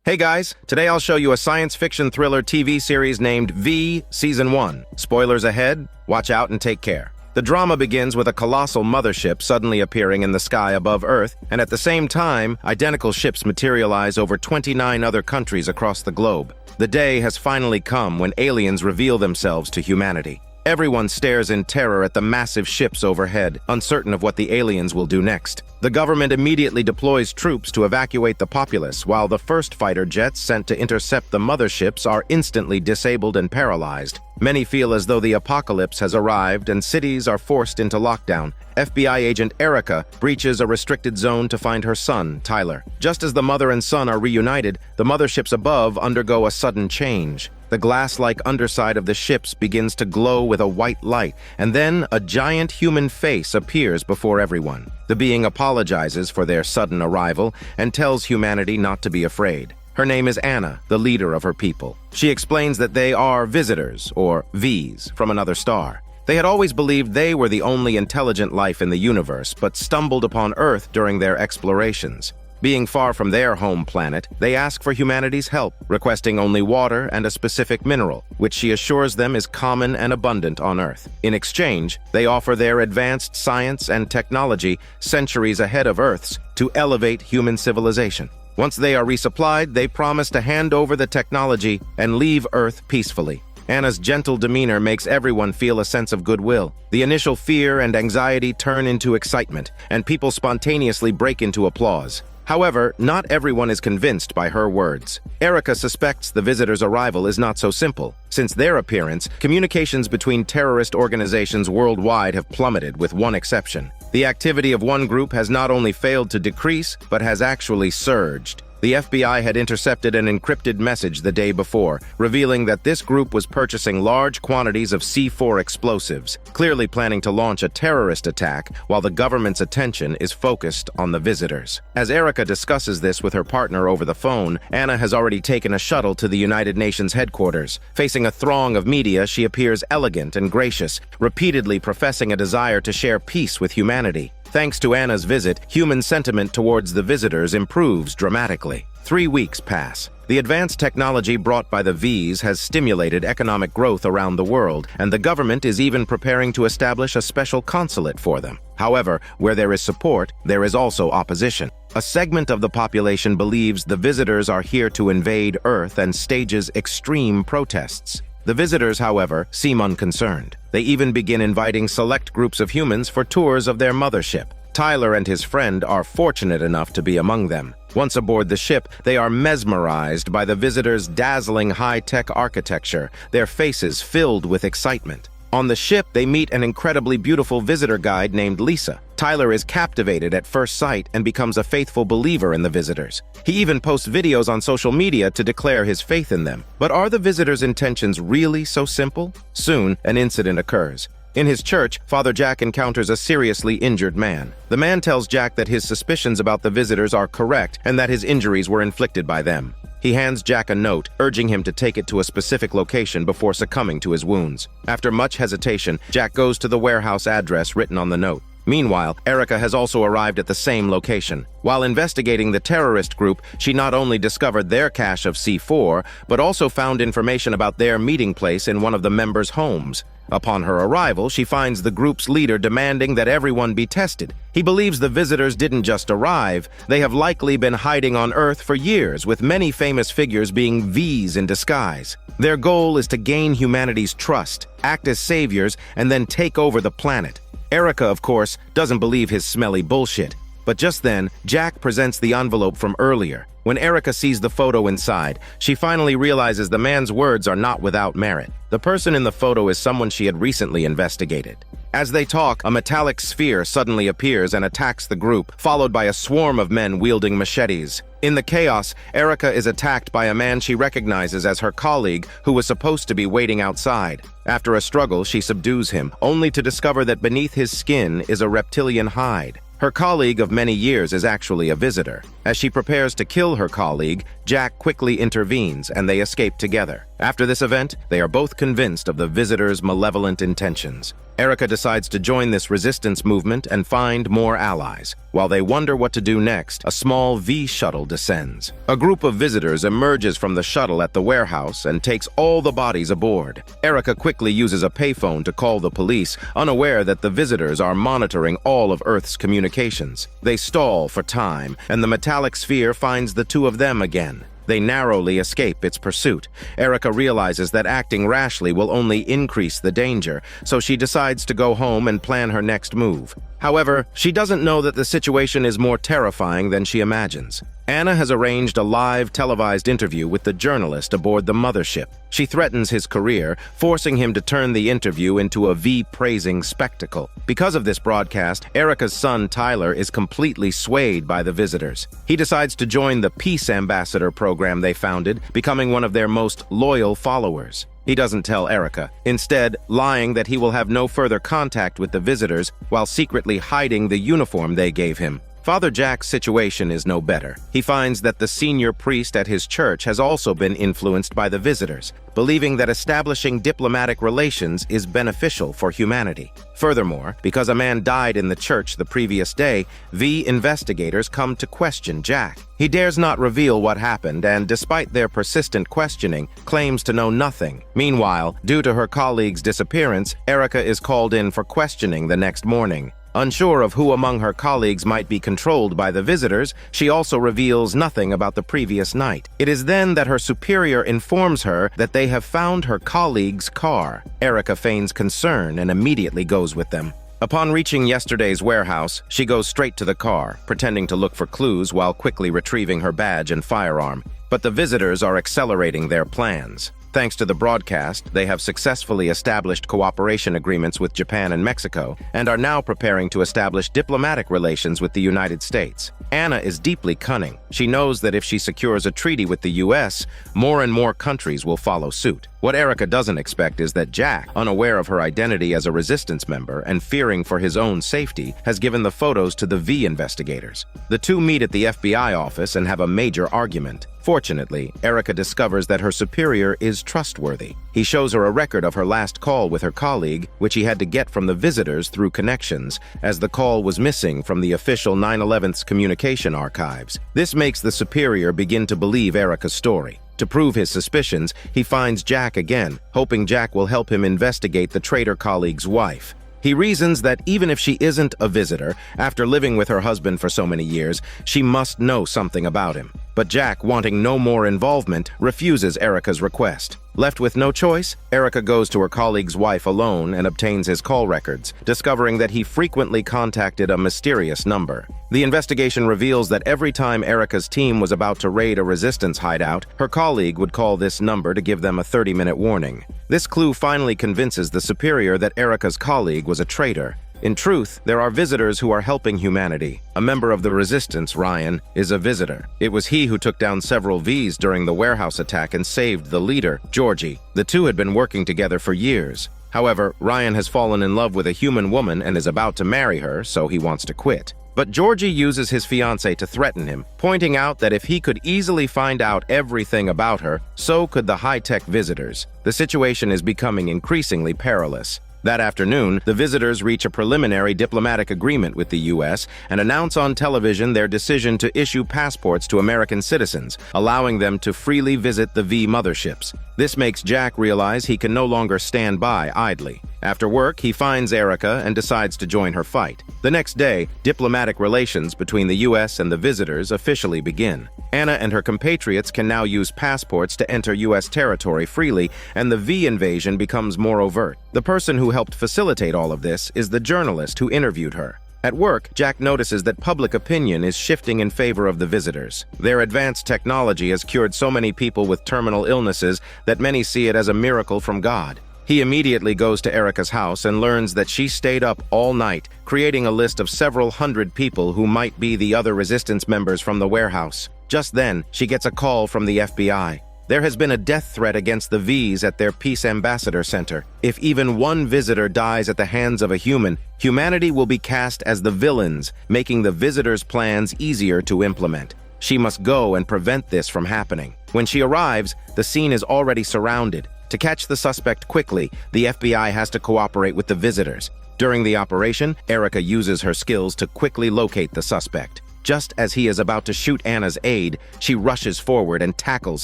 Hey guys, today I'll show you a science fiction thriller TV series named V Season 1. Spoilers ahead, watch out and take care. The drama begins with a colossal mothership suddenly appearing in the sky above Earth, and at the same time, identical ships materialize over 29 other countries across the globe. The day has finally come when aliens reveal themselves to humanity. Everyone stares in terror at the massive ships overhead, uncertain of what the aliens will do next. The government immediately deploys troops to evacuate the populace, while the first fighter jets sent to intercept the motherships are instantly disabled and paralyzed. Many feel as though the apocalypse has arrived and cities are forced into lockdown. FBI agent Erica breaches a restricted zone to find her son, Tyler. Just as the mother and son are reunited, the motherships above undergo a sudden change. The glass-like underside of the ships begins to glow with a white light, and then a giant human face appears before everyone. The being apologizes for their sudden arrival and tells humanity not to be afraid. Her name is Anna, the leader of her people. She explains that they are visitors, or Vs, from another star. They had always believed they were the only intelligent life in the universe, but stumbled upon Earth during their explorations. Being far from their home planet, they ask for humanity's help, requesting only water and a specific mineral, which she assures them is common and abundant on Earth. In exchange, they offer their advanced science and technology centuries ahead of Earth's to elevate human civilization. Once they are resupplied, they promise to hand over the technology and leave Earth peacefully. Anna's gentle demeanor makes everyone feel a sense of goodwill. The initial fear and anxiety turn into excitement, and people spontaneously break into applause. However, not everyone is convinced by her words. Erica suspects the visitors' arrival is not so simple. Since their appearance, communications between terrorist organizations worldwide have plummeted, with one exception. The activity of one group has not only failed to decrease, but has actually surged. The FBI had intercepted an encrypted message the day before, revealing that this group was purchasing large quantities of C4 explosives, clearly planning to launch a terrorist attack while the government's attention is focused on the visitors. As Erica discusses this with her partner over the phone, Anna has already taken a shuttle to the United Nations headquarters. Facing a throng of media, she appears elegant and gracious, repeatedly professing a desire to share peace with humanity. Thanks to Anna's visit, human sentiment towards the visitors improves dramatically. 3 weeks pass. The advanced technology brought by the Vs has stimulated economic growth around the world, and the government is even preparing to establish a special consulate for them. However, where there is support, there is also opposition. A segment of the population believes the visitors are here to invade Earth and stages extreme protests. The visitors, however, seem unconcerned. They even begin inviting select groups of humans for tours of their mothership. Tyler and his friend are fortunate enough to be among them. Once aboard the ship, they are mesmerized by the visitors' dazzling high-tech architecture, their faces filled with excitement. On the ship, they meet an incredibly beautiful visitor guide named Lisa. Tyler is captivated at first sight and becomes a faithful believer in the visitors. He even posts videos on social media to declare his faith in them. But are the visitors' intentions really so simple? Soon, an incident occurs. In his church, Father Jack encounters a seriously injured man. The man tells Jack that his suspicions about the visitors are correct and that his injuries were inflicted by them. He hands Jack a note, urging him to take it to a specific location before succumbing to his wounds. After much hesitation, Jack goes to the warehouse address written on the note. Meanwhile, Erica has also arrived at the same location. While investigating the terrorist group, she not only discovered their cache of C4, but also found information about their meeting place in one of the members' homes. Upon her arrival, she finds the group's leader demanding that everyone be tested. He believes the visitors didn't just arrive, they have likely been hiding on Earth for years, with many famous figures being Vs in disguise. Their goal is to gain humanity's trust, act as saviors, and then take over the planet. Erica, of course, doesn't believe his smelly bullshit. But just then, Jack presents the envelope from earlier. When Erica sees the photo inside, she finally realizes the man's words are not without merit. The person in the photo is someone she had recently investigated. As they talk, a metallic sphere suddenly appears and attacks the group, followed by a swarm of men wielding machetes. In the chaos, Erica is attacked by a man she recognizes as her colleague who was supposed to be waiting outside. After a struggle, she subdues him, only to discover that beneath his skin is a reptilian hide. Her colleague of many years is actually a visitor. As she prepares to kill her colleague, Jack quickly intervenes and they escape together. After this event, they are both convinced of the visitor's malevolent intentions. Erica decides to join this resistance movement and find more allies. While they wonder what to do next, a small V shuttle descends. A group of visitors emerges from the shuttle at the warehouse and takes all the bodies aboard. Erica quickly uses a payphone to call the police, unaware that the visitors are monitoring all of Earth's communications. They stall for time, and the metallic sphere finds the two of them again. They narrowly escape its pursuit. Erica realizes that acting rashly will only increase the danger, so she decides to go home and plan her next move. However, she doesn't know that the situation is more terrifying than she imagines. Anna has arranged a live televised interview with the journalist aboard the mothership. She threatens his career, forcing him to turn the interview into a V-praising spectacle. Because of this broadcast, Erica's son Tyler is completely swayed by the visitors. He decides to join the Peace Ambassador program they founded, becoming one of their most loyal followers. He doesn't tell Erica, instead lying that he will have no further contact with the visitors while secretly hiding the uniform they gave him. Father Jack's situation is no better. He finds that the senior priest at his church has also been influenced by the visitors, believing that establishing diplomatic relations is beneficial for humanity. Furthermore, because a man died in the church the previous day, V investigators come to question Jack. He dares not reveal what happened and, despite their persistent questioning, claims to know nothing. Meanwhile, due to her colleague's disappearance, Erica is called in for questioning the next morning. Unsure of who among her colleagues might be controlled by the visitors, she also reveals nothing about the previous night. It is then that her superior informs her that they have found her colleague's car. Erica feigns concern and immediately goes with them. Upon reaching yesterday's warehouse, she goes straight to the car, pretending to look for clues while quickly retrieving her badge and firearm. But the visitors are accelerating their plans. Thanks to the broadcast, they have successfully established cooperation agreements with Japan and Mexico and are now preparing to establish diplomatic relations with the United States. Anna is deeply cunning. She knows that if she secures a treaty with the US, more and more countries will follow suit. What Erica doesn't expect is that Jack, unaware of her identity as a resistance member and fearing for his own safety, has given the photos to the V investigators. The two meet at the FBI office and have a major argument. Fortunately, Erica discovers that her superior is trustworthy. He shows her a record of her last call with her colleague, which he had to get from the visitors through connections, as the call was missing from the official 9/11's communication archives. This makes the superior begin to believe Erica's story. To prove his suspicions, he finds Jack again, hoping Jack will help him investigate the traitor colleague's wife. He reasons that even if she isn't a visitor, after living with her husband for so many years, she must know something about him. But Jack, wanting no more involvement, refuses Erica's request. Left with no choice, Erica goes to her colleague's wife alone and obtains his call records, discovering that he frequently contacted a mysterious number. The investigation reveals that every time Erica's team was about to raid a resistance hideout, her colleague would call this number to give them a 30-minute warning. This clue finally convinces the superior that Erica's colleague was a traitor. In truth, there are visitors who are helping humanity. A member of the resistance, Ryan, is a visitor. It was he who took down several Vs during the warehouse attack and saved the leader, Georgie. The two had been working together for years. However, Ryan has fallen in love with a human woman and is about to marry her, so he wants to quit. But Georgie uses his fiancée to threaten him, pointing out that if he could easily find out everything about her, so could the high-tech visitors. The situation is becoming increasingly perilous. That afternoon, the visitors reach a preliminary diplomatic agreement with the U.S. and announce on television their decision to issue passports to American citizens, allowing them to freely visit the V motherships. This makes Jack realize he can no longer stand by idly. After work, he finds Erica and decides to join her fight. The next day, diplomatic relations between the U.S. and the visitors officially begin. Anna and her compatriots can now use passports to enter U.S. territory freely, and the V invasion becomes more overt. The person who helped facilitate all of this is the journalist who interviewed her. At work, Jack notices that public opinion is shifting in favor of the visitors. Their advanced technology has cured so many people with terminal illnesses that many see it as a miracle from God. He immediately goes to Erica's house and learns that she stayed up all night, creating a list of several hundred people who might be the other resistance members from the warehouse. Just then, she gets a call from the FBI. There has been a death threat against the Vs at their Peace Ambassador Center. If even one visitor dies at the hands of a human, humanity will be cast as the villains, making the visitors' plans easier to implement. She must go and prevent this from happening. When she arrives, the scene is already surrounded. To catch the suspect quickly, the FBI has to cooperate with the visitors. During the operation, Erica uses her skills to quickly locate the suspect. Just as he is about to shoot Anna's aide, she rushes forward and tackles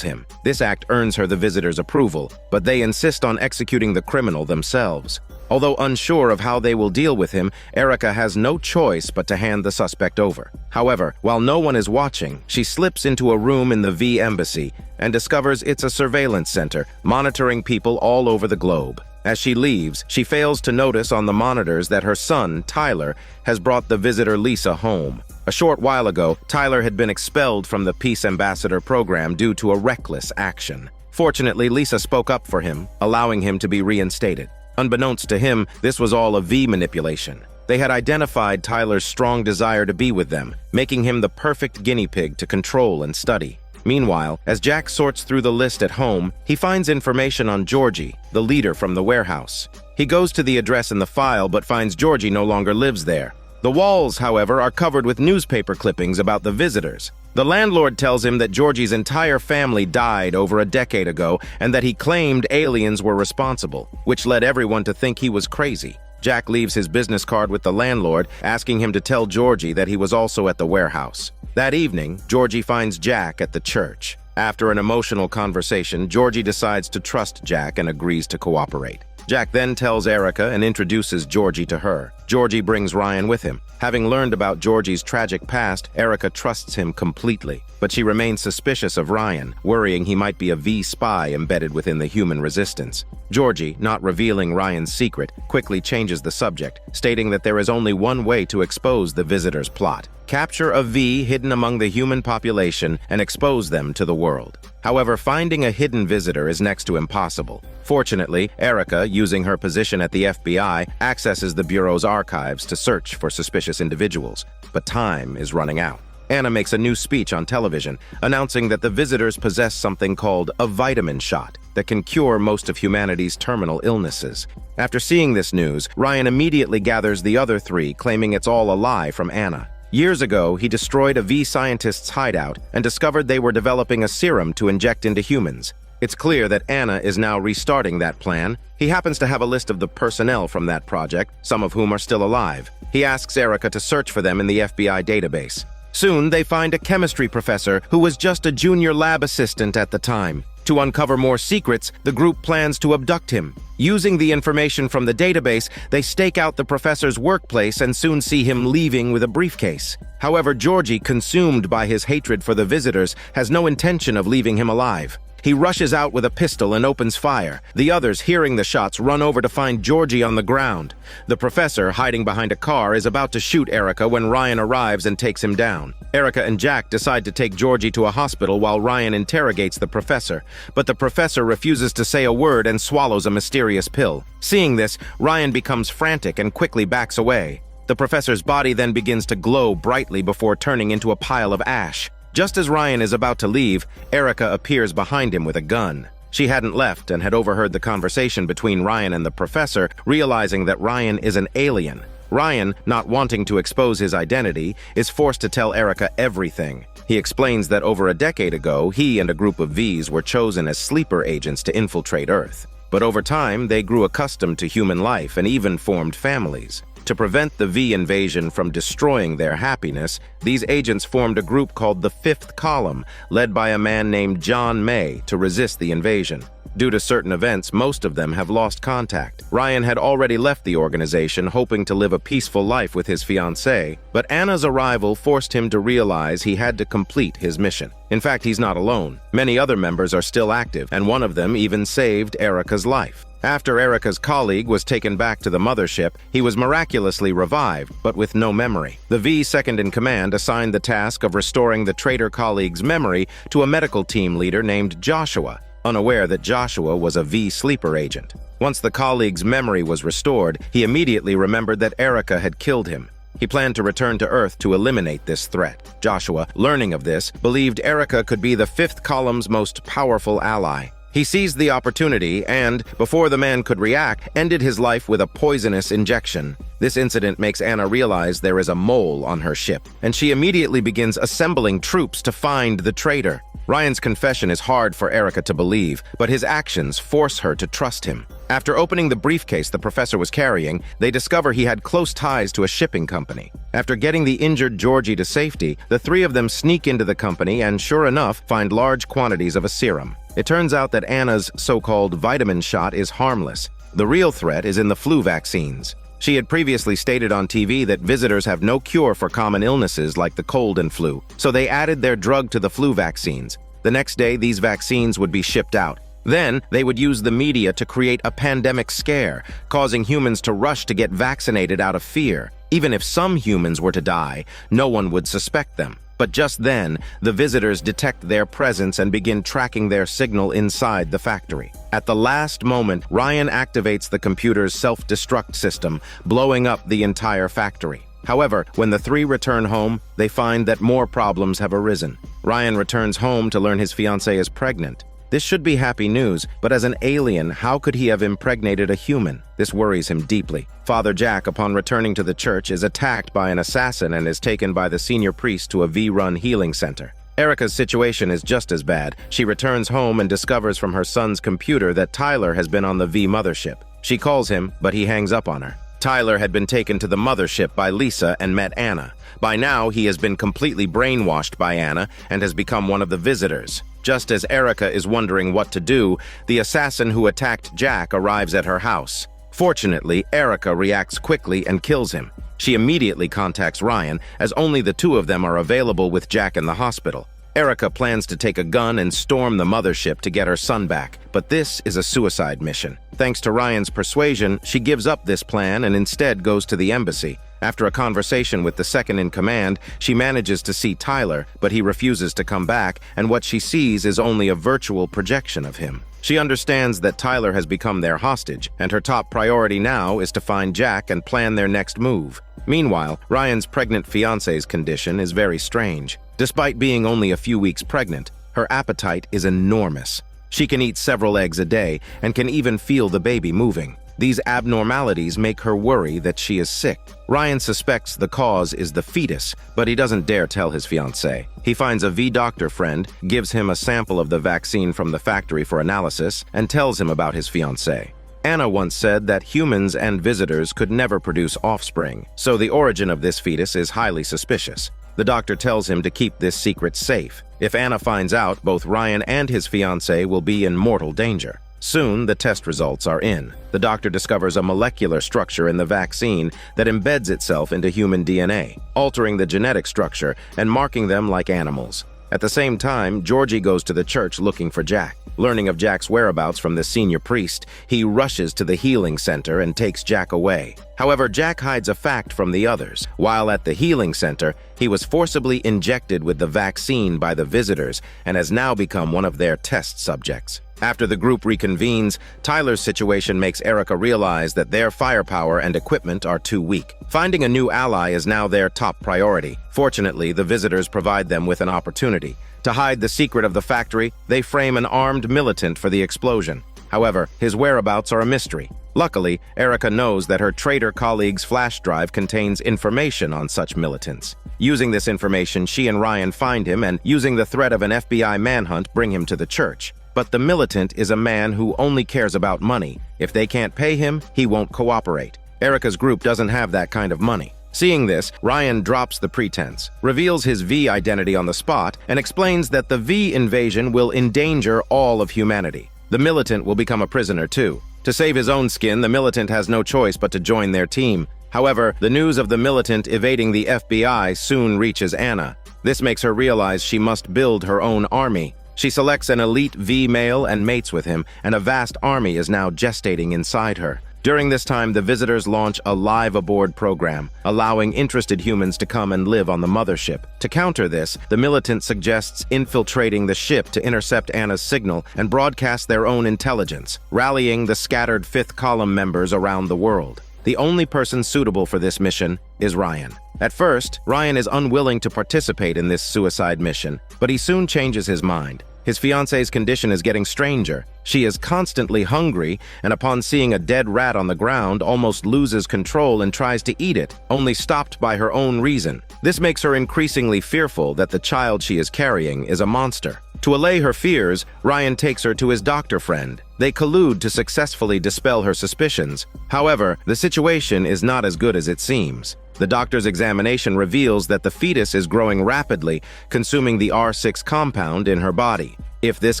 him. This act earns her the visitors' approval, but they insist on executing the criminal themselves. Although unsure of how they will deal with him, Erica has no choice but to hand the suspect over. However, while no one is watching, she slips into a room in the V embassy and discovers it's a surveillance center, monitoring people all over the globe. As she leaves, she fails to notice on the monitors that her son, Tyler, has brought the visitor Lisa home. A short while ago, Tyler had been expelled from the Peace Ambassador program due to a reckless action. Fortunately, Lisa spoke up for him, allowing him to be reinstated. Unbeknownst to him, this was all a V manipulation. They had identified Tyler's strong desire to be with them, making him the perfect guinea pig to control and study. Meanwhile, as Jack sorts through the list at home, he finds information on Georgie, the leader from the warehouse. He goes to the address in the file but finds Georgie no longer lives there. The walls, however, are covered with newspaper clippings about the visitors. The landlord tells him that Georgie's entire family died over a decade ago and that he claimed aliens were responsible, which led everyone to think he was crazy. Jack leaves his business card with the landlord, asking him to tell Georgie that he was also at the warehouse. That evening, Georgie finds Jack at the church. After an emotional conversation, Georgie decides to trust Jack and agrees to cooperate. Jack then tells Erica and introduces Georgie to her. Georgie brings Ryan with him. Having learned about Georgie's tragic past, Erica trusts him completely, but she remains suspicious of Ryan, worrying he might be a V spy embedded within the human resistance. Georgie, not revealing Ryan's secret, quickly changes the subject, stating that there is only one way to expose the visitor's plot: capture a V hidden among the human population and expose them to the world. However, finding a hidden visitor is next to impossible. Fortunately, Erica, using her position at the FBI, accesses the Bureau's archives to search for suspicious individuals, but time is running out. Anna makes a new speech on television, announcing that the visitors possess something called a vitamin shot that can cure most of humanity's terminal illnesses. After seeing this news, Ryan immediately gathers the other three, claiming it's all a lie from Anna. Years ago, he destroyed a V scientist's hideout and discovered they were developing a serum to inject into humans. It's clear that Anna is now restarting that plan. He happens to have a list of the personnel from that project, some of whom are still alive. He asks Erica to search for them in the FBI database. Soon, they find a chemistry professor who was just a junior lab assistant at the time. To uncover more secrets, the group plans to abduct him. Using the information from the database, they stake out the professor's workplace and soon see him leaving with a briefcase. However, Georgie, consumed by his hatred for the visitors, has no intention of leaving him alive. He rushes out with a pistol and opens fire. The others, hearing the shots, run over to find Georgie on the ground. The professor, hiding behind a car, is about to shoot Erica when Ryan arrives and takes him down. Erica and Jack decide to take Georgie to a hospital while Ryan interrogates the professor, but the professor refuses to say a word and swallows a mysterious pill. Seeing this, Ryan becomes frantic and quickly backs away. The professor's body then begins to glow brightly before turning into a pile of ash. Just as Ryan is about to leave, Erica appears behind him with a gun. She hadn't left and had overheard the conversation between Ryan and the professor, realizing that Ryan is an alien. Ryan, not wanting to expose his identity, is forced to tell Erica everything. He explains that over a decade ago, he and a group of Vs were chosen as sleeper agents to infiltrate Earth. But over time, they grew accustomed to human life and even formed families. To prevent the V invasion from destroying their happiness, these agents formed a group called the Fifth Column, led by a man named John May, to resist the invasion. Due to certain events, most of them have lost contact. Ryan had already left the organization, hoping to live a peaceful life with his fiancée, but Anna's arrival forced him to realize he had to complete his mission. In fact, he's not alone. Many other members are still active, and one of them even saved Erica's life. After Erica's colleague was taken back to the mothership, he was miraculously revived, but with no memory. The V second-in-command assigned the task of restoring the traitor colleague's memory to a medical team leader named Joshua, unaware that Joshua was a V sleeper agent. Once the colleague's memory was restored, he immediately remembered that Erica had killed him. He planned to return to Earth to eliminate this threat. Joshua, learning of this, believed Erica could be the Fifth Column's most powerful ally. He seized the opportunity and, before the man could react, ended his life with a poisonous injection. This incident makes Anna realize there is a mole on her ship, and she immediately begins assembling troops to find the traitor. Ryan's confession is hard for Erica to believe, but his actions force her to trust him. After opening the briefcase the professor was carrying, they discover he had close ties to a shipping company. After getting the injured Georgie to safety, the three of them sneak into the company and, sure enough, find large quantities of a serum. It turns out that Anna's so-called vitamin shot is harmless. The real threat is in the flu vaccines. She had previously stated on TV that visitors have no cure for common illnesses like the cold and flu, so they added their drug to the flu vaccines. The next day, these vaccines would be shipped out. Then, they would use the media to create a pandemic scare, causing humans to rush to get vaccinated out of fear. Even if some humans were to die, no one would suspect them. But just then, the visitors detect their presence and begin tracking their signal inside the factory. At the last moment, Ryan activates the computer's self-destruct system, blowing up the entire factory. However, when the three return home, they find that more problems have arisen. Ryan returns home to learn his fiancée is pregnant. This should be happy news, but as an alien, how could he have impregnated a human? This worries him deeply. Father Jack, upon returning to the church, is attacked by an assassin and is taken by the senior priest to a V-run healing center. Erica's situation is just as bad. She returns home and discovers from her son's computer that Tyler has been on the V mothership. She calls him, but he hangs up on her. Tyler had been taken to the mothership by Lisa and met Anna. By now, he has been completely brainwashed by Anna and has become one of the visitors. Just as Erica is wondering what to do, the assassin who attacked Jack arrives at her house. Fortunately, Erica reacts quickly and kills him. She immediately contacts Ryan, as only the two of them are available with Jack in the hospital. Erica plans to take a gun and storm the mothership to get her son back, but this is a suicide mission. Thanks to Ryan's persuasion, she gives up this plan and instead goes to the embassy. After a conversation with the second-in-command, she manages to see Tyler, but he refuses to come back, and what she sees is only a virtual projection of him. She understands that Tyler has become their hostage, and her top priority now is to find Jack and plan their next move. Meanwhile, Ryan's pregnant fiancée's condition is very strange. Despite being only a few weeks pregnant, her appetite is enormous. She can eat several eggs a day and can even feel the baby moving. These abnormalities make her worry that she is sick. Ryan suspects the cause is the fetus, but he doesn't dare tell his fiancée. He finds a V-doctor friend, gives him a sample of the vaccine from the factory for analysis, and tells him about his fiancée. Anna once said that humans and visitors could never produce offspring, so the origin of this fetus is highly suspicious. The doctor tells him to keep this secret safe. If Anna finds out, both Ryan and his fiancée will be in mortal danger. Soon, the test results are in. The doctor discovers a molecular structure in the vaccine that embeds itself into human DNA, altering the genetic structure and marking them like animals. At the same time, Georgie goes to the church looking for Jack. Learning of Jack's whereabouts from the senior priest, he rushes to the healing center and takes Jack away. However, Jack hides a fact from the others. While at the healing center, he was forcibly injected with the vaccine by the visitors and has now become one of their test subjects. After the group reconvenes, Tyler's situation makes Erica realize that their firepower and equipment are too weak. Finding a new ally is now their top priority. Fortunately, the visitors provide them with an opportunity. To hide the secret of the factory, they frame an armed militant for the explosion. However, his whereabouts are a mystery. Luckily, Erica knows that her traitor colleague's flash drive contains information on such militants. Using this information, she and Ryan find him and, using the threat of an FBI manhunt, bring him to the church. But the militant is a man who only cares about money. If they can't pay him, he won't cooperate. Erica's group doesn't have that kind of money. Seeing this, Ryan drops the pretense, reveals his V identity on the spot, and explains that the V invasion will endanger all of humanity. The militant will become a prisoner too. To save his own skin, the militant has no choice but to join their team. However, the news of the militant evading the FBI soon reaches Anna. This makes her realize she must build her own army. She selects an elite V male and mates with him, and a vast army is now gestating inside her. During this time, the visitors launch a live aboard program, allowing interested humans to come and live on the mothership. To counter this, the militant suggests infiltrating the ship to intercept Anna's signal and broadcast their own intelligence, rallying the scattered Fifth Column members around the world. The only person suitable for this mission is Ryan. At first, Ryan is unwilling to participate in this suicide mission, but he soon changes his mind. His fiance's condition is getting stranger. She is constantly hungry, and upon seeing a dead rat on the ground, almost loses control and tries to eat it, only stopped by her own reason. This makes her increasingly fearful that the child she is carrying is a monster. To allay her fears, Ryan takes her to his doctor friend. They collude to successfully dispel her suspicions. However, the situation is not as good as it seems. The doctor's examination reveals that the fetus is growing rapidly, consuming the R6 compound in her body. If this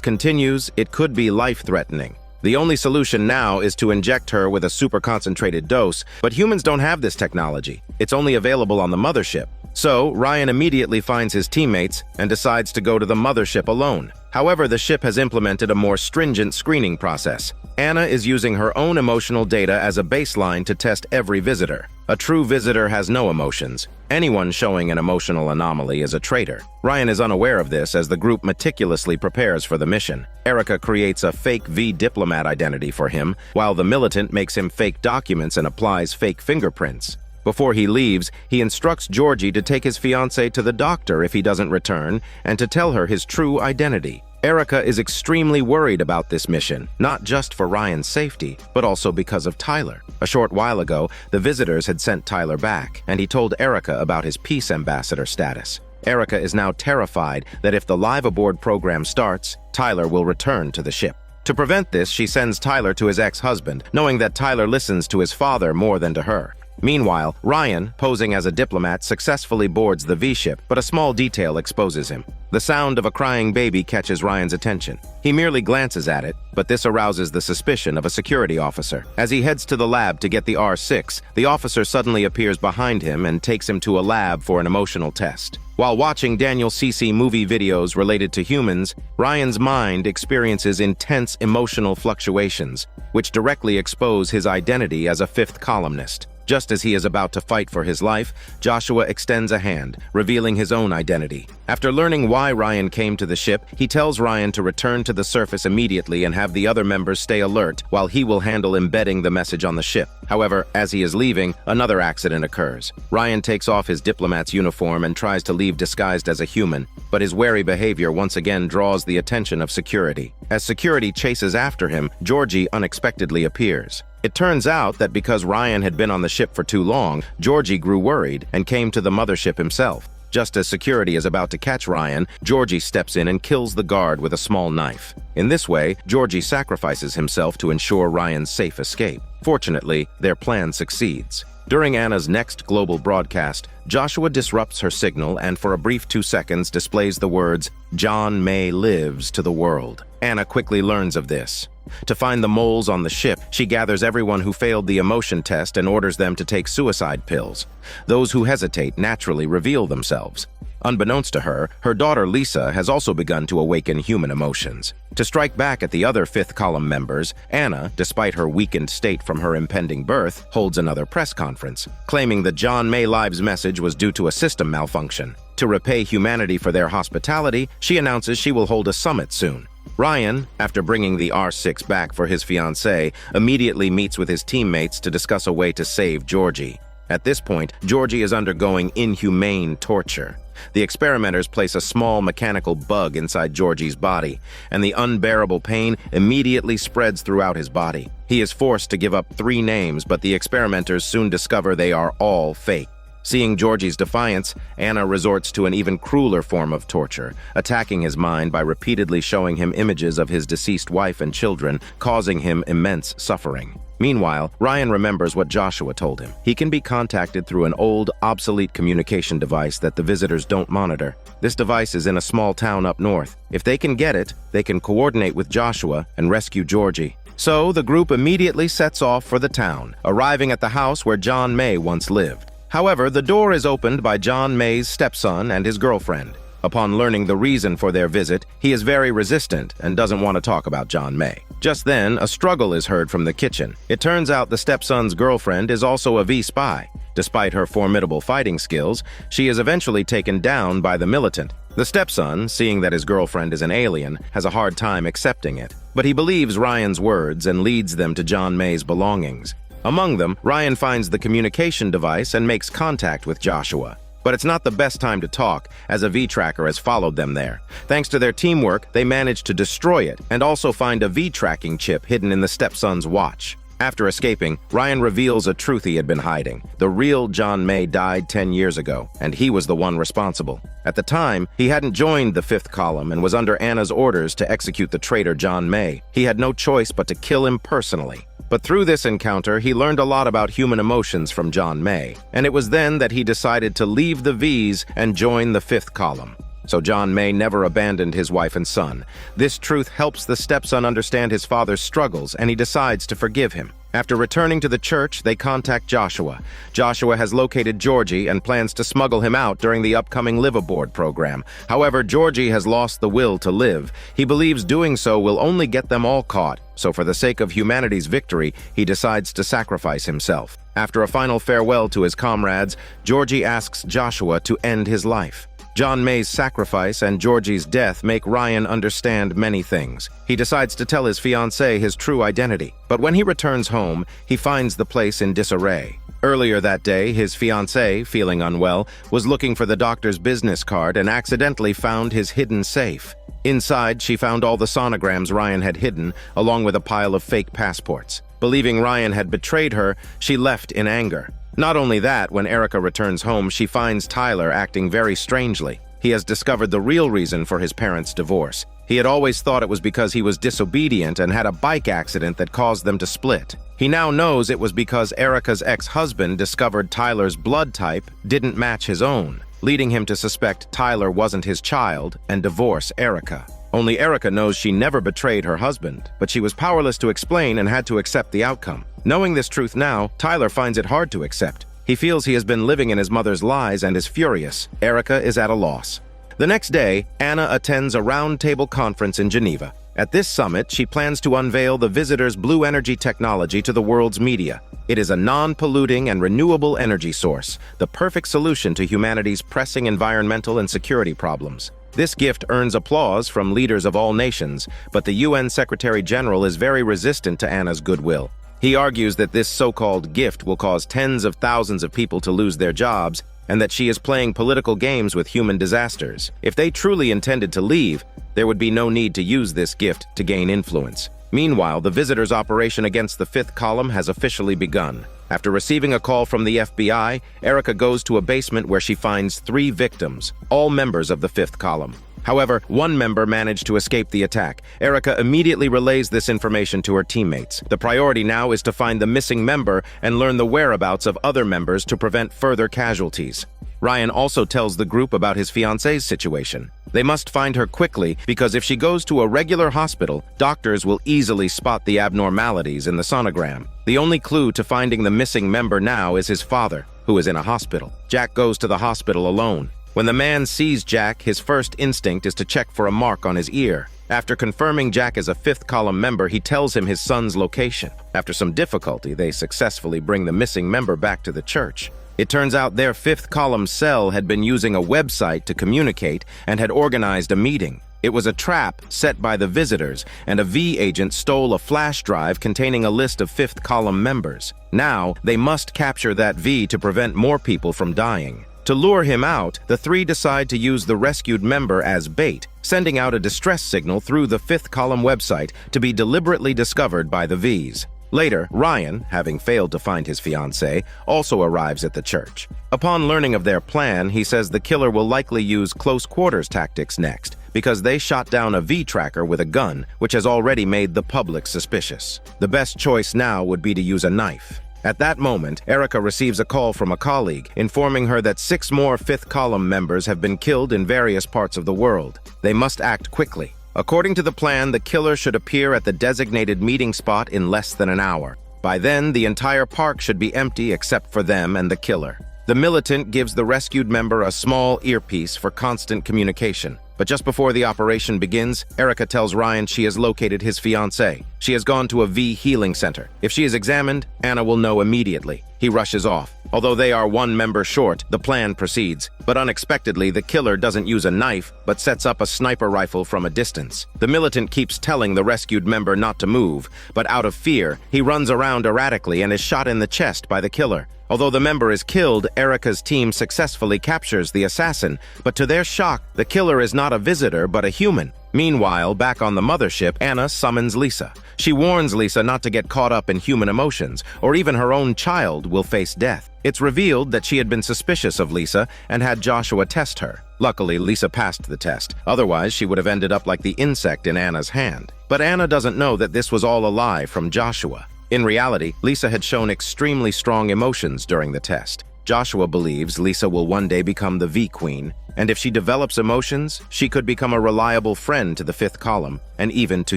continues, it could be life-threatening. The only solution now is to inject her with a super-concentrated dose, but humans don't have this technology. It's only available on the mothership. So, Ryan immediately finds his teammates and decides to go to the mothership alone. However, the ship has implemented a more stringent screening process. Anna is using her own emotional data as a baseline to test every visitor. A true visitor has no emotions. Anyone showing an emotional anomaly is a traitor. Ryan is unaware of this as the group meticulously prepares for the mission. Erica creates a fake V-diplomat identity for him, while the militant makes him fake documents and applies fake fingerprints. Before he leaves, he instructs Georgie to take his fiancée to the doctor if he doesn't return, and to tell her his true identity. Erica is extremely worried about this mission, not just for Ryan's safety, but also because of Tyler. A short while ago, the visitors had sent Tyler back, and he told Erica about his peace ambassador status. Erica is now terrified that if the Live Aboard program starts, Tyler will return to the ship. To prevent this, she sends Tyler to his ex-husband, knowing that Tyler listens to his father more than to her. Meanwhile, Ryan, posing as a diplomat, successfully boards the V-ship, but a small detail exposes him. The sound of a crying baby catches Ryan's attention. He merely glances at it, but this arouses the suspicion of a security officer. As he heads to the lab to get the R6, the officer suddenly appears behind him and takes him to a lab for an emotional test. While watching Daniel CC movie videos related to humans, Ryan's mind experiences intense emotional fluctuations, which directly expose his identity as a fifth columnist. Just as he is about to fight for his life, Joshua extends a hand, revealing his own identity. After learning why Ryan came to the ship, he tells Ryan to return to the surface immediately and have the other members stay alert, while he will handle embedding the message on the ship. However, as he is leaving, another accident occurs. Ryan takes off his diplomat's uniform and tries to leave disguised as a human, but his wary behavior once again draws the attention of security. As security chases after him, Georgie unexpectedly appears. It turns out that because Ryan had been on the ship for too long, Georgie grew worried and came to the mothership himself. Just as security is about to catch Ryan, Georgie steps in and kills the guard with a small knife. In this way, Georgie sacrifices himself to ensure Ryan's safe escape. Fortunately, their plan succeeds. During Anna's next global broadcast, Joshua disrupts her signal and for a brief 2 seconds displays the words, "John May lives," to the world. Anna quickly learns of this. To find the moles on the ship, she gathers everyone who failed the emotion test and orders them to take suicide pills. Those who hesitate naturally reveal themselves. Unbeknownst to her, her daughter Lisa has also begun to awaken human emotions. To strike back at the other fifth column members, Anna, despite her weakened state from her impending birth, holds another press conference, claiming that John May Live's message was due to a system malfunction. To repay humanity for their hospitality, she announces she will hold a summit soon. Ryan, after bringing the R6 back for his fiancée, immediately meets with his teammates to discuss a way to save Georgie. At this point, Georgie is undergoing inhumane torture. The experimenters place a small mechanical bug inside Georgie's body, and the unbearable pain immediately spreads throughout his body. He is forced to give up 3 names, but the experimenters soon discover they are all fake. Seeing Georgie's defiance, Anna resorts to an even crueler form of torture, attacking his mind by repeatedly showing him images of his deceased wife and children, causing him immense suffering. Meanwhile, Ryan remembers what Joshua told him. He can be contacted through an old, obsolete communication device that the visitors don't monitor. This device is in a small town up north. If they can get it, they can coordinate with Joshua and rescue Georgie. So, the group immediately sets off for the town, arriving at the house where John May once lived. However, the door is opened by John May's stepson and his girlfriend. Upon learning the reason for their visit, he is very resistant and doesn't want to talk about John May. Just then, a struggle is heard from the kitchen. It turns out the stepson's girlfriend is also a V-spy. Despite her formidable fighting skills, she is eventually taken down by the militant. The stepson, seeing that his girlfriend is an alien, has a hard time accepting it. But he believes Ryan's words and leads them to John May's belongings. Among them, Ryan finds the communication device and makes contact with Joshua. But it's not the best time to talk, as a V-tracker has followed them there. Thanks to their teamwork, they managed to destroy it and also find a V-tracking chip hidden in the stepson's watch. After escaping, Ryan reveals a truth he had been hiding. The real John May died 10 years ago, and he was the one responsible. At the time, he hadn't joined the fifth column and was under Anna's orders to execute the traitor John May. He had no choice but to kill him personally. But through this encounter, he learned a lot about human emotions from John May, and it was then that he decided to leave the V's and join the fifth column. So John May never abandoned his wife and son. This truth helps the stepson understand his father's struggles, and he decides to forgive him. After returning to the church, they contact Joshua. Joshua has located Georgie and plans to smuggle him out during the upcoming Live Aboard program. However, Georgie has lost the will to live. He believes doing so will only get them all caught, so for the sake of humanity's victory, he decides to sacrifice himself. After a final farewell to his comrades, Georgie asks Joshua to end his life. John May's sacrifice and Georgie's death make Ryan understand many things. He decides to tell his fiancée his true identity, but when he returns home, he finds the place in disarray. Earlier that day, his fiancée, feeling unwell, was looking for the doctor's business card and accidentally found his hidden safe. Inside, she found all the sonograms Ryan had hidden, along with a pile of fake passports. Believing Ryan had betrayed her, she left in anger. Not only that, when Erica returns home, she finds Tyler acting very strangely. He has discovered the real reason for his parents' divorce. He had always thought it was because he was disobedient and had a bike accident that caused them to split. He now knows it was because Erica's ex-husband discovered Tyler's blood type didn't match his own, leading him to suspect Tyler wasn't his child and divorce Erica. Only Erica knows she never betrayed her husband, but she was powerless to explain and had to accept the outcome. Knowing this truth now, Tyler finds it hard to accept. He feels he has been living in his mother's lies and is furious. Erica is at a loss. The next day, Anna attends a roundtable conference in Geneva. At this summit, she plans to unveil the visitor's blue energy technology to the world's media. It is a non-polluting and renewable energy source, the perfect solution to humanity's pressing environmental and security problems. This gift earns applause from leaders of all nations, but the UN Secretary General is very resistant to Anna's goodwill. He argues that this so-called gift will cause tens of thousands of people to lose their jobs, and that she is playing political games with human disasters. If they truly intended to leave, there would be no need to use this gift to gain influence. Meanwhile, the visitors' operation against the fifth column has officially begun. After receiving a call from the FBI, Erica goes to a basement where she finds 3 victims, all members of the fifth column. However, one member managed to escape the attack. Erica immediately relays this information to her teammates. The priority now is to find the missing member and learn the whereabouts of other members to prevent further casualties. Ryan also tells the group about his fiancée's situation. They must find her quickly because if she goes to a regular hospital, doctors will easily spot the abnormalities in the sonogram. The only clue to finding the missing member now is his father, who is in a hospital. Jack goes to the hospital alone. When the man sees Jack, his first instinct is to check for a mark on his ear. After confirming Jack is a fifth column member, he tells him his son's location. After some difficulty, they successfully bring the missing member back to the church. It turns out their fifth column cell had been using a website to communicate and had organized a meeting. It was a trap set by the visitors, and a V agent stole a flash drive containing a list of fifth column members. Now, they must capture that V to prevent more people from dying. To lure him out, the 3 decide to use the rescued member as bait, sending out a distress signal through the fifth column website to be deliberately discovered by the V's. Later, Ryan, having failed to find his fiancée, also arrives at the church. Upon learning of their plan, he says the killer will likely use close quarters tactics next, because they shot down a V-tracker with a gun, which has already made the public suspicious. The best choice now would be to use a knife. At that moment, Erica receives a call from a colleague, informing her that 6 more fifth column members have been killed in various parts of the world. They must act quickly. According to the plan, the killer should appear at the designated meeting spot in less than an hour. By then, the entire park should be empty except for them and the killer. The militant gives the rescued member a small earpiece for constant communication. But just before the operation begins, Erica tells Ryan she has located his fiancée. She has gone to a V healing center. If she is examined, Anna will know immediately. He rushes off. Although they are 1 member short, the plan proceeds. But unexpectedly, the killer doesn't use a knife, but sets up a sniper rifle from a distance. The militant keeps telling the rescued member not to move, but out of fear, he runs around erratically and is shot in the chest by the killer. Although the member is killed, Erica's team successfully captures the assassin, but to their shock, the killer is not a visitor but a human. Meanwhile, back on the mothership, Anna summons Lisa. She warns Lisa not to get caught up in human emotions, or even her own child will face death. It's revealed that she had been suspicious of Lisa and had Joshua test her. Luckily, Lisa passed the test. Otherwise, she would have ended up like the insect in Anna's hand. But Anna doesn't know that this was all a lie from Joshua. In reality, Lisa had shown extremely strong emotions during the test. Joshua believes Lisa will one day become the V-Queen, and if she develops emotions, she could become a reliable friend to the fifth column, and even to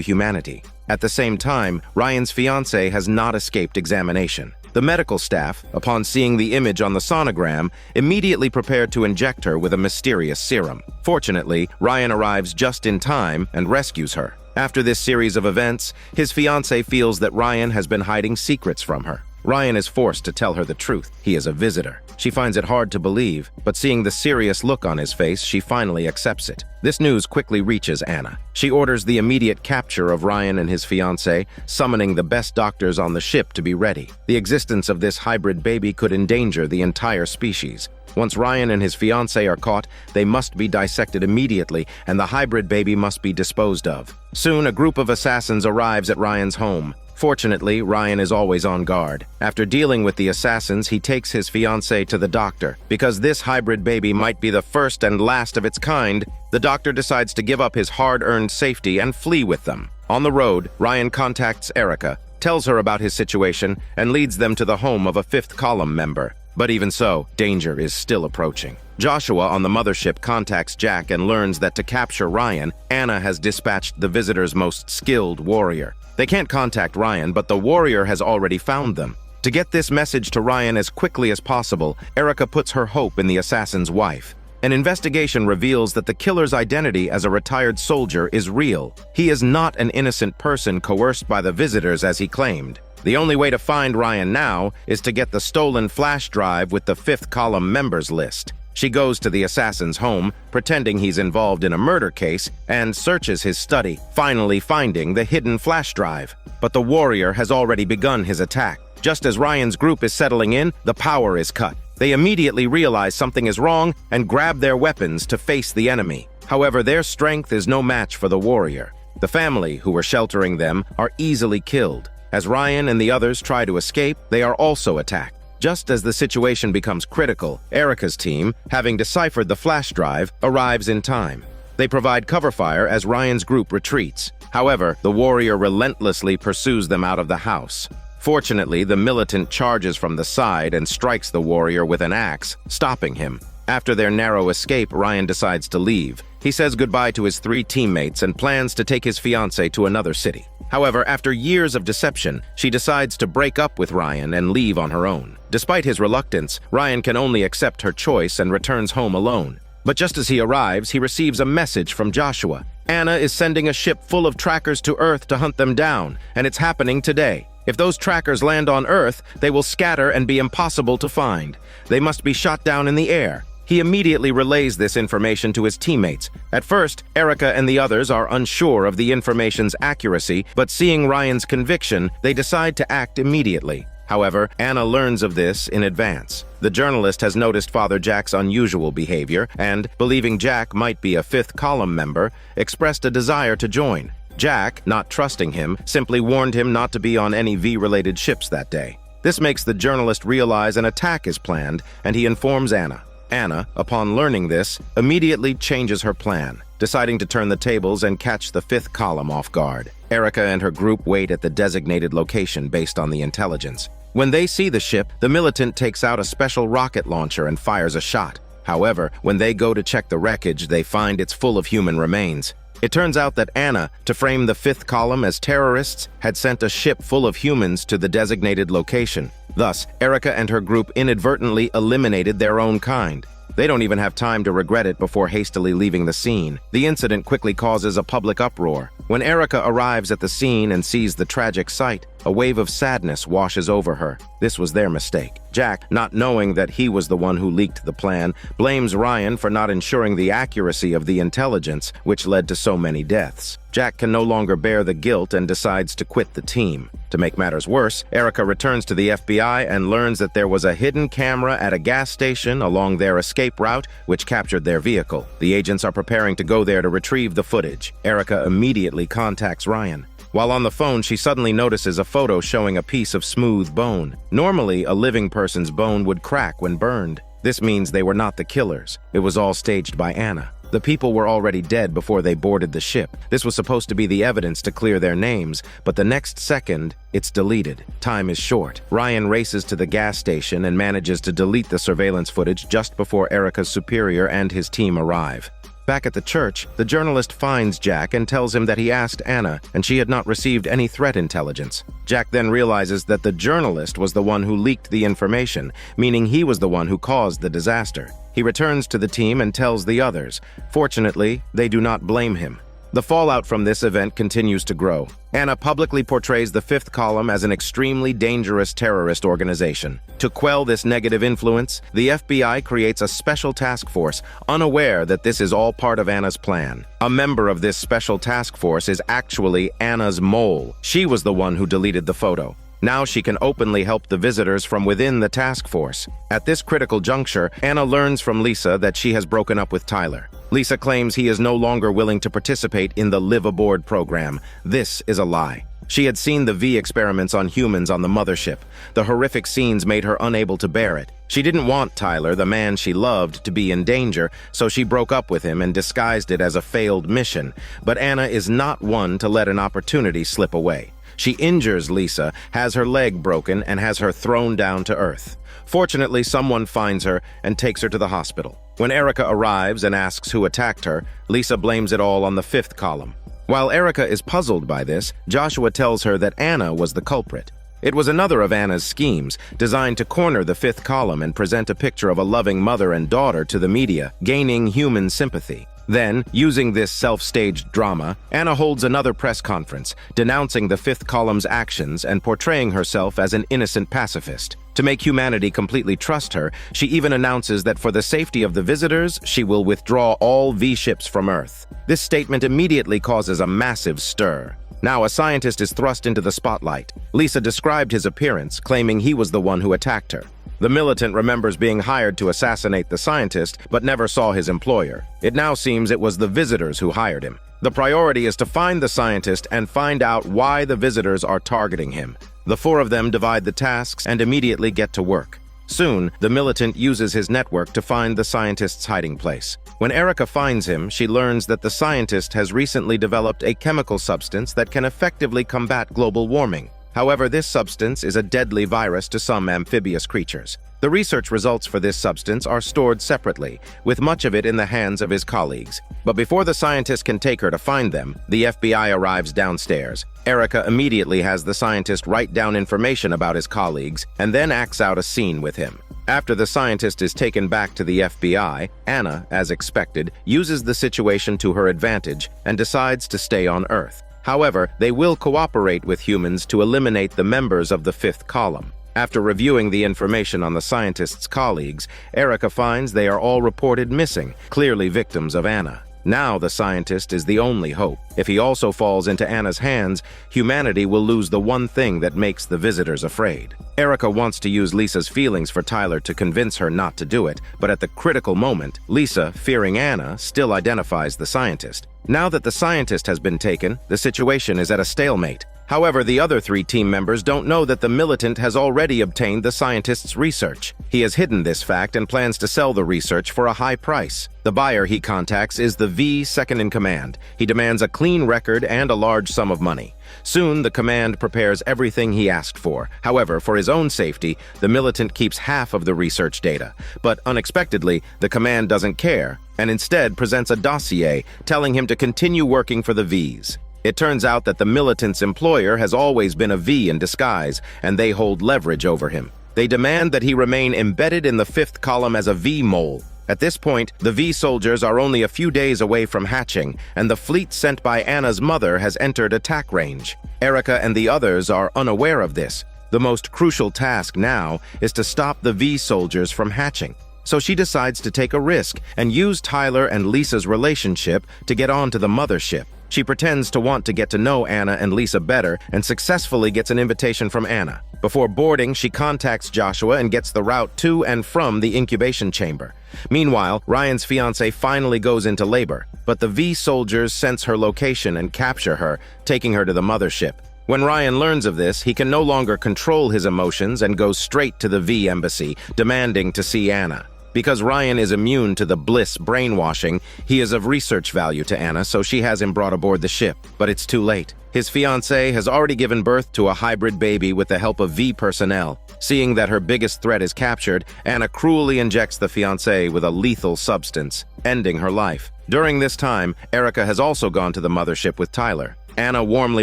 humanity. At the same time, Ryan's fiancée has not escaped examination. The medical staff, upon seeing the image on the sonogram, immediately prepared to inject her with a mysterious serum. Fortunately, Ryan arrives just in time and rescues her. After this series of events, his fiancée feels that Ryan has been hiding secrets from her. Ryan is forced to tell her the truth. He is a visitor. She finds it hard to believe, but seeing the serious look on his face, she finally accepts it. This news quickly reaches Anna. She orders the immediate capture of Ryan and his fiancée, summoning the best doctors on the ship to be ready. The existence of this hybrid baby could endanger the entire species. Once Ryan and his fiancée are caught, they must be dissected immediately, and the hybrid baby must be disposed of. Soon, a group of assassins arrives at Ryan's home. Fortunately, Ryan is always on guard. After dealing with the assassins, he takes his fiancée to the doctor. Because this hybrid baby might be the first and last of its kind, the doctor decides to give up his hard-earned safety and flee with them. On the road, Ryan contacts Erica, tells her about his situation, and leads them to the home of a fifth column member. But even so, danger is still approaching. Joshua on the mothership contacts Jack and learns that to capture Ryan, Anna has dispatched the visitor's most skilled warrior. They can't contact Ryan, but the warrior has already found them. To get this message to Ryan as quickly as possible, Erica puts her hope in the assassin's wife. An investigation reveals that the killer's identity as a retired soldier is real. He is not an innocent person coerced by the visitors as he claimed. The only way to find Ryan now is to get the stolen flash drive with the fifth column members list. She goes to the assassin's home, pretending he's involved in a murder case, and searches his study, finally finding the hidden flash drive. But the warrior has already begun his attack. Just as Ryan's group is settling in, the power is cut. They immediately realize something is wrong and grab their weapons to face the enemy. However, their strength is no match for the warrior. The family, who were sheltering them, are easily killed. As Ryan and the others try to escape, they are also attacked. Just as the situation becomes critical, Erica's team, having deciphered the flash drive, arrives in time. They provide cover fire as Ryan's group retreats. However, the warrior relentlessly pursues them out of the house. Fortunately, the militant charges from the side and strikes the warrior with an axe, stopping him. After their narrow escape, Ryan decides to leave. He says goodbye to his 3 teammates and plans to take his fiancée to another city. However, after years of deception, she decides to break up with Ryan and leave on her own. Despite his reluctance, Ryan can only accept her choice and returns home alone. But just as he arrives, he receives a message from Joshua. Anna is sending a ship full of trackers to Earth to hunt them down, and it's happening today. If those trackers land on Earth, they will scatter and be impossible to find. They must be shot down in the air. He immediately relays this information to his teammates. At first, Erica and the others are unsure of the information's accuracy, but seeing Ryan's conviction, they decide to act immediately. However, Anna learns of this in advance. The journalist has noticed Father Jack's unusual behavior and, believing Jack might be a fifth column member, expressed a desire to join. Jack, not trusting him, simply warned him not to be on any V-related ships that day. This makes the journalist realize an attack is planned, and he informs Anna. Anna, upon learning this, immediately changes her plan, deciding to turn the tables and catch the fifth column off guard. Erica and her group wait at the designated location based on the intelligence. When they see the ship, the militant takes out a special rocket launcher and fires a shot. However, when they go to check the wreckage, they find it's full of human remains. It turns out that Anna, to frame the fifth column as terrorists, had sent a ship full of humans to the designated location. Thus, Erica and her group inadvertently eliminated their own kind. They don't even have time to regret it before hastily leaving the scene. The incident quickly causes a public uproar. When Erica arrives at the scene and sees the tragic sight, A wave of sadness washes over her. This was their mistake. Jack, not knowing that he was the one who leaked the plan, blames Ryan for not ensuring the accuracy of the intelligence, which led to so many deaths. Jack can no longer bear the guilt and decides to quit the team. To make matters worse, Erica returns to the FBI and learns that there was a hidden camera at a gas station along their escape route, which captured their vehicle. The agents are preparing to go there to retrieve the footage. Erica immediately contacts Ryan. While on the phone, she suddenly notices a photo showing a piece of smooth bone. Normally, a living person's bone would crack when burned. This means they were not the killers. It was all staged by Anna. The people were already dead before they boarded the ship. This was supposed to be the evidence to clear their names, but the next second, it's deleted. Time is short. Ryan races to the gas station and manages to delete the surveillance footage just before Erica's superior and his team arrive. Back at the church, the journalist finds Jack and tells him that he asked Anna, and she had not received any threat intelligence. Jack then realizes that the journalist was the one who leaked the information, meaning he was the one who caused the disaster. He returns to the team and tells the others. Fortunately, they do not blame him. The fallout from this event continues to grow. Anna publicly portrays the Fifth Column as an extremely dangerous terrorist organization. To quell this negative influence, the FBI creates a special task force, unaware that this is all part of Anna's plan. A member of this special task force is actually Anna's mole. She was the one who deleted the photo. Now she can openly help the visitors from within the task force. At this critical juncture, Anna learns from Lisa that she has broken up with Tyler. Lisa claims he is no longer willing to participate in the Live Aboard program. This is a lie. She had seen the V experiments on humans on the mothership. The horrific scenes made her unable to bear it. She didn't want Tyler, the man she loved, to be in danger, so she broke up with him and disguised it as a failed mission. But Anna is not one to let an opportunity slip away. She injures Lisa, has her leg broken, and has her thrown down to earth. Fortunately, someone finds her and takes her to the hospital. When Erica arrives and asks who attacked her, Lisa blames it all on the Fifth Column. While Erica is puzzled by this, Joshua tells her that Anna was the culprit. It was another of Anna's schemes, designed to corner the Fifth Column and present a picture of a loving mother and daughter to the media, gaining human sympathy. Then, using this self-staged drama, Anna holds another press conference, denouncing the Fifth Column's actions and portraying herself as an innocent pacifist. To make humanity completely trust her, she even announces that for the safety of the visitors, she will withdraw all V-ships from Earth. This statement immediately causes a massive stir. Now a scientist is thrust into the spotlight. Lisa described his appearance, claiming he was the one who attacked her. The militant remembers being hired to assassinate the scientist, but never saw his employer. It now seems it was the visitors who hired him. The priority is to find the scientist and find out why the visitors are targeting him. The four of them divide the tasks and immediately get to work. Soon, the militant uses his network to find the scientist's hiding place. When Erica finds him, she learns that the scientist has recently developed a chemical substance that can effectively combat global warming. However, this substance is a deadly virus to some amphibious creatures. The research results for this substance are stored separately, with much of it in the hands of his colleagues. But before the scientist can take her to find them, the FBI arrives downstairs. Erica immediately has the scientist write down information about his colleagues and then acts out a scene with him. After the scientist is taken back to the FBI, Anna, as expected, uses the situation to her advantage and decides to stay on Earth. However, they will cooperate with humans to eliminate the members of the Fifth Column. After reviewing the information on the scientist's colleagues, Erica finds they are all reported missing, clearly victims of Anna. Now the scientist is the only hope. If he also falls into Anna's hands, humanity will lose the one thing that makes the visitors afraid. Erica wants to use Lisa's feelings for Tyler to convince her not to do it, but at the critical moment, Lisa, fearing Anna, still identifies the scientist. Now that the scientist has been taken, the situation is at a stalemate. However, the other three team members don't know that the militant has already obtained the scientist's research. He has hidden this fact and plans to sell the research for a high price. The buyer he contacts is the V second-in-command. He demands a clean record and a large sum of money. Soon, the command prepares everything he asked for. However, for his own safety, the militant keeps half of the research data. But unexpectedly, the command doesn't care, and instead presents a dossier telling him to continue working for the Vs. It turns out that the militant's employer has always been a V in disguise, and they hold leverage over him. They demand that he remain embedded in the Fifth Column as a V mole. At this point, the V soldiers are only a few days away from hatching, and the fleet sent by Anna's mother has entered attack range. Erica and the others are unaware of this. The most crucial task now is to stop the V soldiers from hatching. So she decides to take a risk and use Tyler and Lisa's relationship to get onto the mothership. She pretends to want to get to know Anna and Lisa better and successfully gets an invitation from Anna. Before boarding, she contacts Joshua and gets the route to and from the incubation chamber. Meanwhile, Ryan's fiancée finally goes into labor, but the V soldiers sense her location and capture her, taking her to the mothership. When Ryan learns of this, he can no longer control his emotions and goes straight to the V embassy, demanding to see Anna. Because Ryan is immune to the Bliss brainwashing, he is of research value to Anna, so she has him brought aboard the ship. But it's too late. His fiancée has already given birth to a hybrid baby with the help of V personnel. Seeing that her biggest threat is captured, Anna cruelly injects the fiancé with a lethal substance, ending her life. During this time, Erica has also gone to the mothership with Tyler. Anna warmly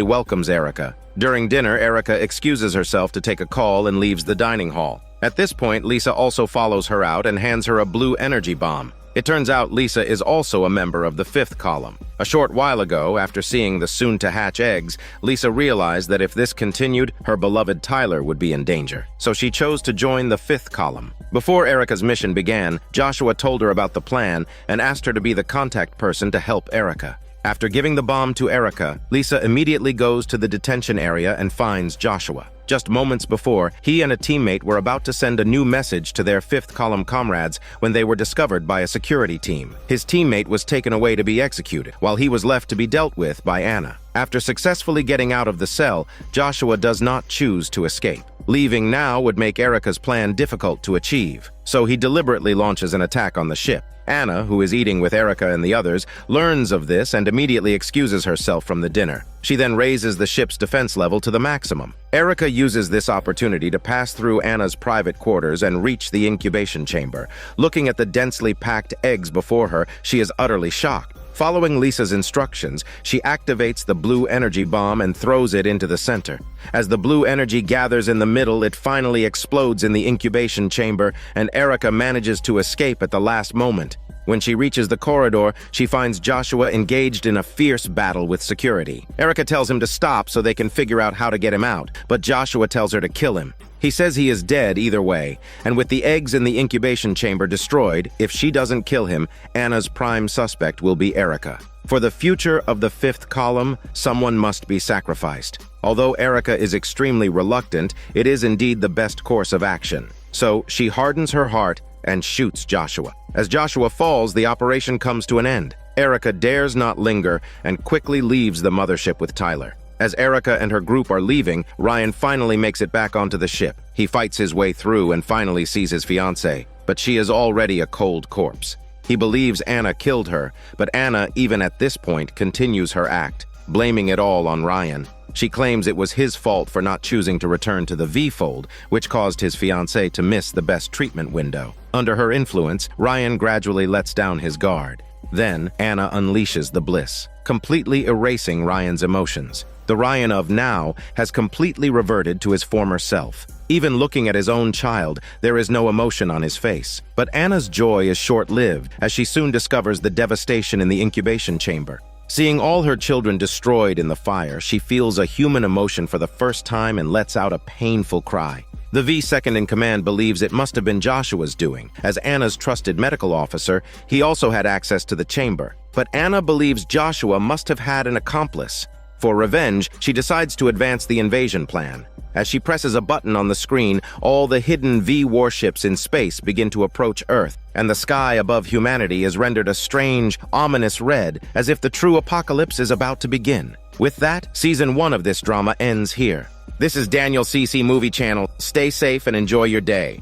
welcomes Erica. During dinner, Erica excuses herself to take a call and leaves the dining hall. At this point, Lisa also follows her out and hands her a blue energy bomb. It turns out Lisa is also a member of the fifth column. A short while ago, after seeing the soon-to-hatch eggs, Lisa realized that if this continued, her beloved Tyler would be in danger. So she chose to join the fifth column. Before Erica's mission began, Joshua told her about the plan and asked her to be the contact person to help Erica. After giving the bomb to Erica, Lisa immediately goes to the detention area and finds Joshua. Just moments before, he and a teammate were about to send a new message to their fifth column comrades when they were discovered by a security team. His teammate was taken away to be executed, while he was left to be dealt with by Anna. After successfully getting out of the cell, Joshua does not choose to escape. Leaving now would make Erica's plan difficult to achieve, so he deliberately launches an attack on the ship. Anna, who is eating with Erica and the others, learns of this and immediately excuses herself from the dinner. She then raises the ship's defense level to the maximum. Erica uses this opportunity to pass through Anna's private quarters and reach the incubation chamber. Looking at the densely packed eggs before her, she is utterly shocked. Following Lisa's instructions, she activates the blue energy bomb and throws it into the center. As the blue energy gathers in the middle, it finally explodes in the incubation chamber, and Erica manages to escape at the last moment. When she reaches the corridor, she finds Joshua engaged in a fierce battle with security. Erica tells him to stop so they can figure out how to get him out, but Joshua tells her to kill him. He says he is dead either way, and with the eggs in the incubation chamber destroyed, if she doesn't kill him, Anna's prime suspect will be Erica. For the future of the fifth column, someone must be sacrificed. Although Erica is extremely reluctant, it is indeed the best course of action. So she hardens her heart and shoots Joshua. As Joshua falls, the operation comes to an end. Erica dares not linger and quickly leaves the mothership with Tyler. As Erica and her group are leaving, Ryan finally makes it back onto the ship. He fights his way through and finally sees his fiancée, but she is already a cold corpse. He believes Anna killed her, but Anna, even at this point, continues her act, blaming it all on Ryan. She claims it was his fault for not choosing to return to the V-fold, which caused his fiancée to miss the best treatment window. Under her influence, Ryan gradually lets down his guard. Then, Anna unleashes the bliss, completely erasing Ryan's emotions. The Ryan of now has completely reverted to his former self. Even looking at his own child, there is no emotion on his face. But Anna's joy is short-lived, as she soon discovers the devastation in the incubation chamber. Seeing all her children destroyed in the fire, she feels a human emotion for the first time and lets out a painful cry. The V second-in-command believes it must have been Joshua's doing. As Anna's trusted medical officer, he also had access to the chamber. But Anna believes Joshua must have had an accomplice. For revenge, she decides to advance the invasion plan. As she presses a button on the screen, all the hidden V warships in space begin to approach Earth, and the sky above humanity is rendered a strange, ominous red, as if the true apocalypse is about to begin. With that, Season 1 of this drama ends here. This is Daniel CC Movie Channel. Stay safe and enjoy your day.